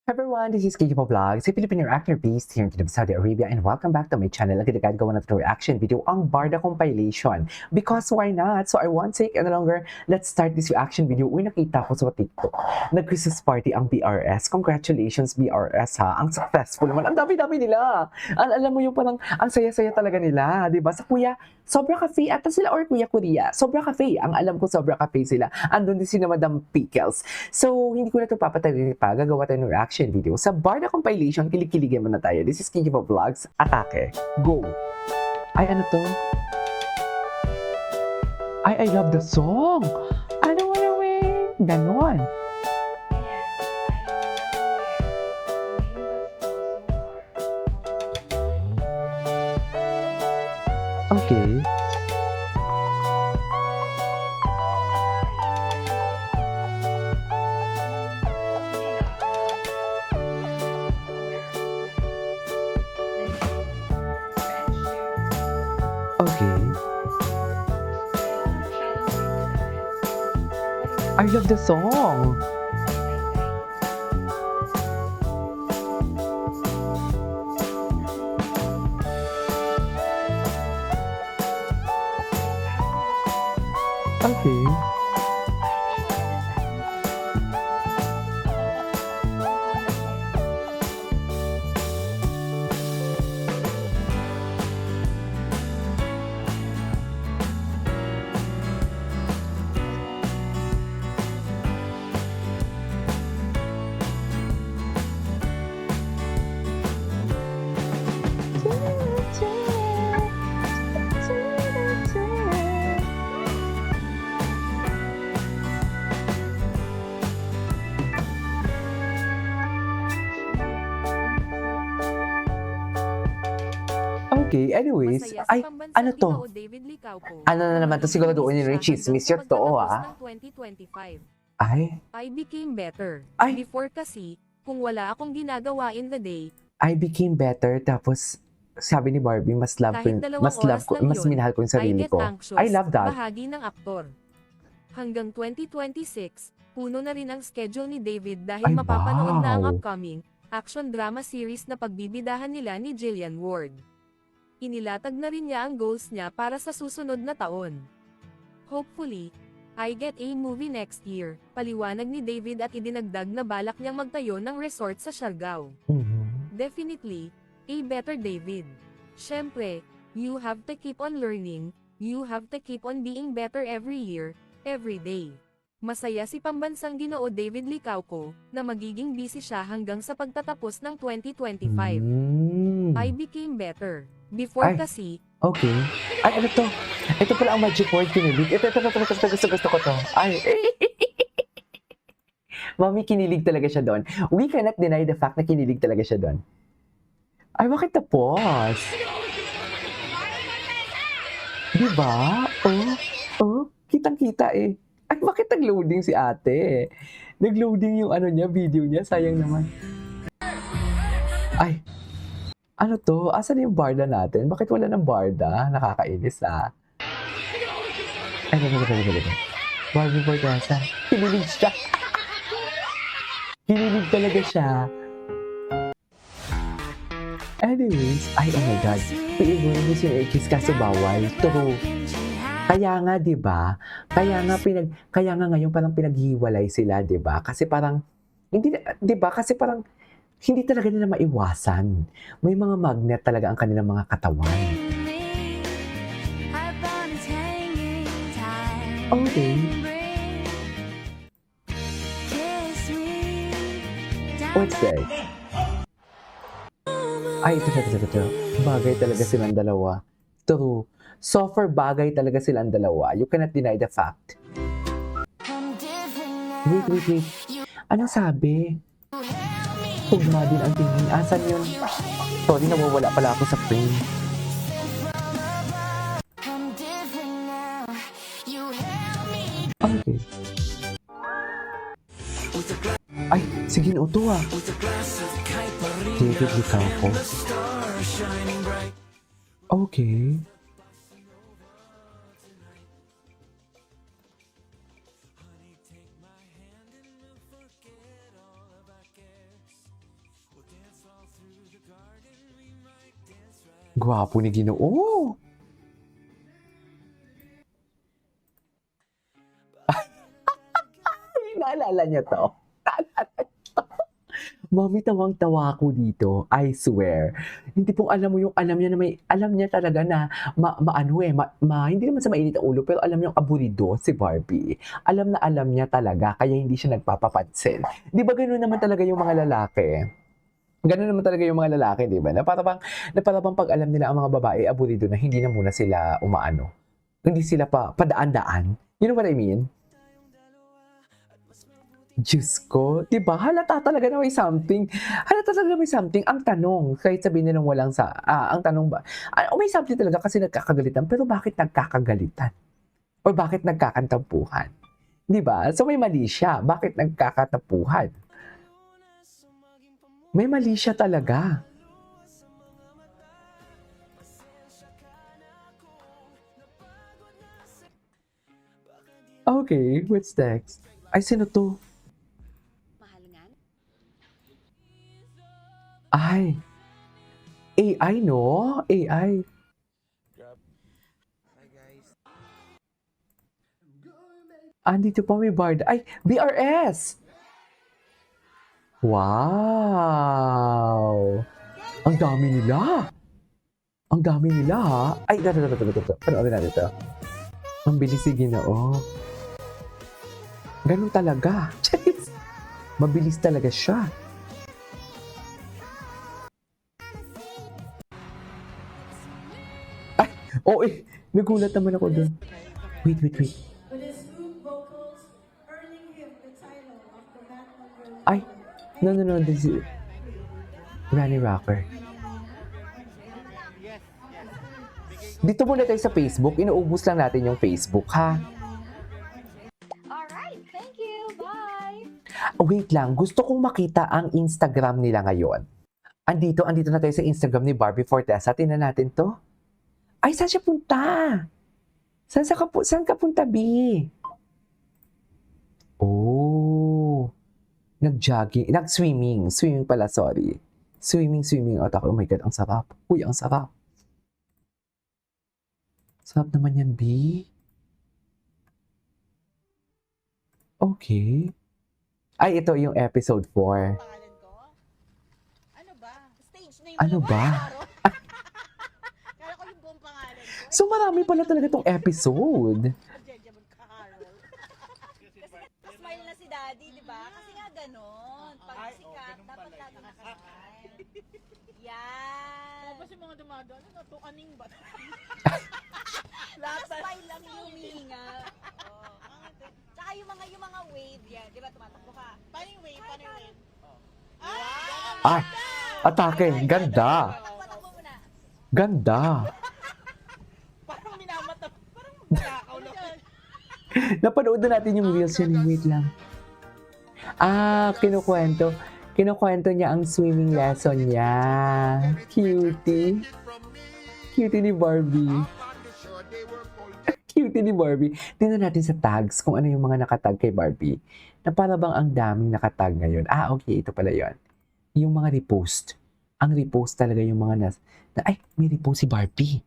Everyone, this is Kiki Vlogs, a Filipino actor based here in Saudi Arabia, and welcome back to my channel. Agad-agad gawa na ito reaction video ang Barda compilation. Because why not? So I won't take any longer. Let's start this reaction video. Uy, nakita ko sa TikTok. Nag-Christmas party ang BRS. Congratulations BRS ha. Ang successful naman. Ang dami-dami nila. Alam mo yung parang ang saya-saya talaga nila. Diba? Sa Kuya, Sobra Cafe ata sila or Kuya Korea. Sobra Cafe. Ang alam ko Sobra Cafe sila. Andun din si na Madam Pickles. So, hindi ko na ito papatagalin pa. Gagawa tayo ng reaction video. Sa Barda compilation, kilig-kiligin muna tayo. This is Kiki Vlogs. Atake. Go! Ay, ano to? Ay, I love the song! Ano away? Ganon. Okay. Okay. I love the song. Okay. Okay, anyways, Masaya ay, si pambansang ano to? Ginoo David Licauco. Ano na naman to? Siguro doon yung chismis yun to, Ng 2025. Ay, I became better. Ay! Before kasi, kung wala akong ginagawa in the day, I became better, tapos sabi ni Barbie, mas love ko, kahit dalawang mas love oras ko, lang mas yun, minahal ko yung I sarili get ko. anxious, I love that. bahagi ng aktor. Hanggang 2026, puno na rin ang schedule ni David dahil Ay, mapapanood na ang wow. upcoming action drama series na pagbibidahan nila ni Jillian Ward. Inilatag na rin niya ang goals niya para sa susunod na taon. Hopefully, I get a movie next year, paliwanag ni David at idinagdag na balak niyang magtayo ng resort sa Siargao. Mhm. Definitely, a better David. Syempre, you have to keep on learning, you have to keep on being better every year, every day. Masaya si pambansang Ginoo David Licauco, na magiging busy siya hanggang sa pagtatapos ng 2025. I became better. Before Ay. kasi, Okay. Ay, ano to? Ito pala ang magic word, kinilig. Ito, gusto ko to. Ay. Mami, kinilig talaga siya doon. We cannot deny the fact na kinilig talaga siya doon. Ay, bakit tapos? Diba? Kitang-kita eh. Ay, bakit nag-loading si ate? Nag-loading yung ano niya, video niya. Sayang naman. Ay, ano to? Asan yung barda natin? Bakit wala ng barda? Nakakainis ah. Ay, Barbie Bordasa. Kinilig siya. Kinilig talaga siya. Anyways, ay oh my God. Piigunin si X kaso bawal. True. Kaya nga 'di ba? Kaya nga ngayon parang pinaghiwalay sila, 'di ba? Kasi parang hindi 'di ba? Kasi parang hindi talaga nila maiwasan. May mga magnet talaga ang kanilang mga katawan. Okay. What's that? Ay, ito. Bagay talaga silang dalawa. True. So far, bagay talaga silang dalawa. You cannot deny the fact. Wait. Anong sabi? Tugma din ang tingin. Asan yun? Sorry, nawawala pala ako sa frame. Okay. Ay, sige na ito ah. David Licauco. Okay. Gwapo ni Ginoo. Ay, naalala niya to. Naalala niya to. Mami, tawang-tawa ako dito. I swear. Hindi pong alam mo yung alam niya na alam niya talaga na hindi naman sa mainit ang ulo, pero alam niyang aburido si Barbie. Alam na alam niya talaga, kaya hindi siya nagpapapansin. Di ba gano'n naman talaga yung mga lalaki? Gano'n naman talaga yung mga lalaki, di ba? Na para bang pag alam nila ang mga babae, aburido na, hindi na muna sila umaano. Hindi sila padaan-daan. You know what I mean? Diyos ko, di ba? Halata talaga na may something. Halata talaga may something. Ang tanong, kahit sabihin nilang ang tanong ba, may something talaga kasi nagkakagalitan, pero bakit nagkakagalitan? O bakit nagkakantampuhan? Di ba? So may mali siya. Bakit nagkakatampuhan? May mali siya talaga. Okay, what's next? Ay, sino to? Ay, AI, no? AI. Andito pa may Barda. Ay, BRS! Wow! Ang dami nila! Ang dami nila, ha? Ay, ito. Panoorin natin ito. Ang bilis si Ginoo. Ganun talaga. Charis! Mabilis talaga siya. Ay! Oo eh! Nagulat naman ako doon. Wait. With his smooth vocals, earning him the title of the Batman Girl. Ay! No. This is Rani Rocker. Dito muna tayo sa Facebook. Inuubos lang natin yung Facebook, ha? Alright, thank you. Bye. Wait lang. Gusto kong makita ang Instagram nila ngayon. Andito na tayo sa Instagram ni Barbie Fortesa. Tingnan natin to. Ay, saan siya punta? Saan ka punta, B? Oh. Nag-jogging. Nag-swimming. Swimming pala, sorry. Swimming. Oh my God, ang sarap. Uy, ang sarap. Sarap naman yan, B. Okay. Ay, ito yung episode 4. Pangalan ko? Ano ba? Stage name Ano mo ba? naman, Kala ko yung buong pangalan ko. So, marami pala talaga tong episode. Jejemon Carol. Kasi smile na si Daddy, di ba? Kasi nga ganon. Pag sikat, dapat lagi nakasmile. Yan. Tapos yung mga dumadaan, ano to, aning ba? Nakasmile lang yung humihinga. Oh. Tsaka yung mga wave yan, di ba? Tumatakbo ka. Paano yung wave? Paano yung wave? Ay, atake. Ganda. Takbo mo na. Ganda. Parang minamata. Parang nakaw lang. Napanood na natin yung reels yun. Wait lang. Kinukwento niya ang swimming lesson niya. Cutie. Cutie ni Barbie. Cutie ni Barbie. Tingnan natin sa tags kung ano yung mga nakatag kay Barbie. Na para bang ang daming nakatag ngayon. Okay, ito pala yon. Yung mga repost. Ang repost talaga yung mga may repost si Barbie.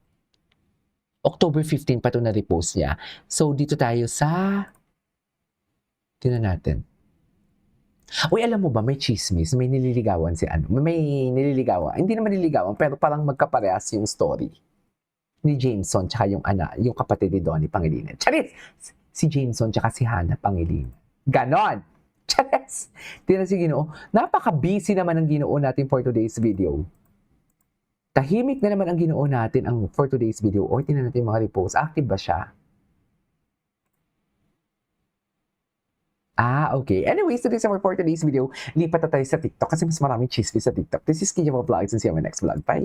October 15 pa ito na repost niya. So, dito tayo sa... Tingnan natin. Uy, alam mo ba, may chismis, may nililigawan si ano. May nililigawan. Hindi naman nililigawan, pero parang magkaparehas yung story. Ni Jameson, tsaka yung kapatid ni Donnie Pangilinan. Charis! Si Jameson, tsaka si Hannah Pangilinan. Ganon! Charis! Tingnan si Ginoo. Napaka-busy naman ang Ginoo natin for today's video. Tahimik na naman ang Ginoo natin for today's video. O, tingnan natin yung mga repost. Active ba siya? Okay. Anyways, today's for today's video. Lipat na tayo sa TikTok kasi mas maraming chismis sa TikTok. This is Kia Vlogs and see you on my next vlog. Bye!